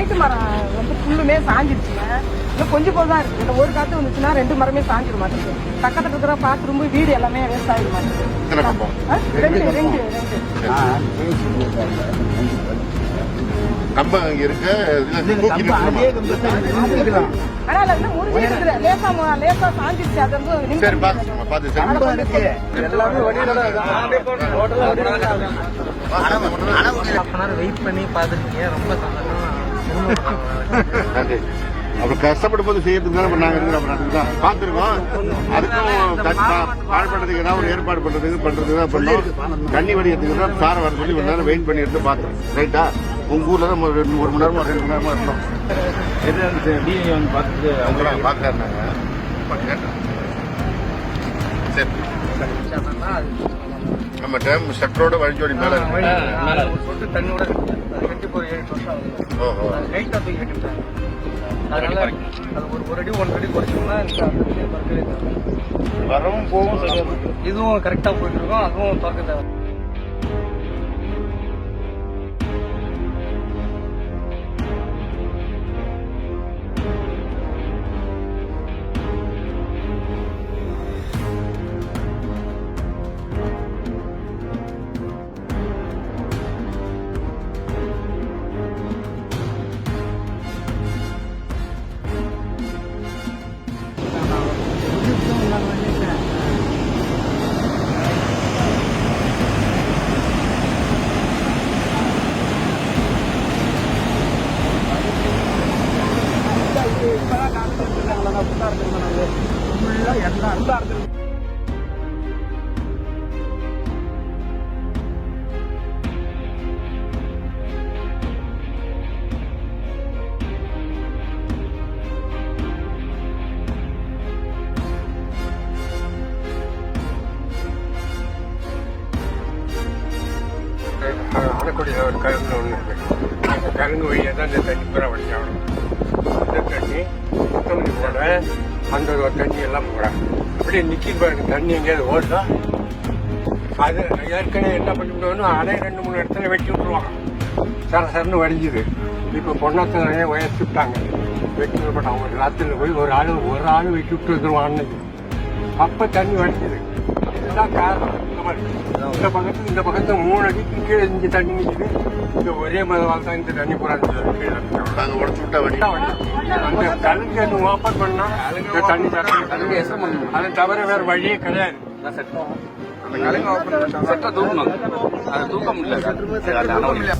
Right மரம் வந்து ஃபுல்லுமே சாஞ்சிருச்சுங்க. இன்னும் கொஞ்சம் போல் தான் இருக்குது. இந்த ஒரு காற்று வந்துச்சுன்னா 2 மரமே சாஞ்சிட மாட்டேங்குது. பக்கத்தில் இருக்கிற பாத்ரூம் வீடு எல்லாமே வேஸ்ட் ஆகிட மாட்டேங்குது. ரெண்டு கம்பம் அங்க இருக்கு. ஆனா அதுல இருந்து முறிஞ்சு இருக்குது. லேசா சாஞ்சிருச்சு. அது வந்து சரி பாத்து வெயிட் பண்ணி பாத்துருக்கீங்க. ரொம்ப அப்புறம் கஷ்டப்பட்டு போது செய்யறதுக்கு தான் நாங்க இருக்கிறோம். பாத்துருக்கோம். அதுக்கும் பாடுபடுறதுக்கு ஏதாவது ஒரு ஏற்பாடு பண்றதுக்கு தான் பண்ணோம். தண்ணி வடிக்கிறதுக்கு தான் சாரை வர சொல்லி ஒரு நேரம் வெயிட் பண்ணி எடுத்து பார்த்தோம். ரைட்டா உங்க ஊர்ல தான் 1 மணி நேரமா 2 மணி நேரமா இருந்தோம். பாக்குறாங்க. சரி நம்ம டேம் ஷட்டரோட வழிஞ்சோடி மேல சொட்டு தண்ணியோட கட்டி போய் 7 வருஷம் ஆகுது. ஓஹோ லைட்டா போய் கட்டிட்டாங்க. அதனால அது ஒரு அடி 1 அடி குறைச்சோம்னா வரவும் போகும். இதுவும் கரெக்டா போயிட்டு இருக்கோம். அதுவும் திறக்க தேவை. அணைக்குடியில் ஒரு கருங்கு ஒன்று இருக்குது. அந்த கருங்கு வழியாக தான் இந்த தண்ணி பூரா வடிச்சாகணும். இந்த தண்ணி சுத்தமணி போட அந்த தண்ணி எல்லாம் போட அப்படியே நிற்கி பாருங்க. தண்ணி எங்கேயாவது ஓடுதா அது ஏற்கனவே என்ன பண்ணிவிட்டோம்னா அணை 2-3 இடத்துல வெட்டி விட்டுருவாங்க. சரசரன்னு வடிஞ்சுது. இப்போ பொண்ணாத்த நிறைய உயர்த்தி விட்டாங்க. வெட்டி விடப்பட்ட அவங்க ராத்திரில போய் ஒரு ஆள் வெட்டி விட்டு வந்துடுவான் அன்னைக்கு. அப்போ தண்ணி வடிஞ்சுது. இதுதான் காரணம். இந்த பக்கத்துல 3 அடிக்கு கீழே இங்க தண்ணி நிற்குது. இந்த ஒரே மதவால் தான் இந்த தண்ணி பூரா நாங்க உடச்சு விட்டா வடி அந்த கலுங்கு ஓப்பன் பண்ணா இந்த தண்ணி அதை தவிர வேற வழியே கிடையாது. அந்த கலைஞர் தூக்கணும். அதை தூக்க முடியல.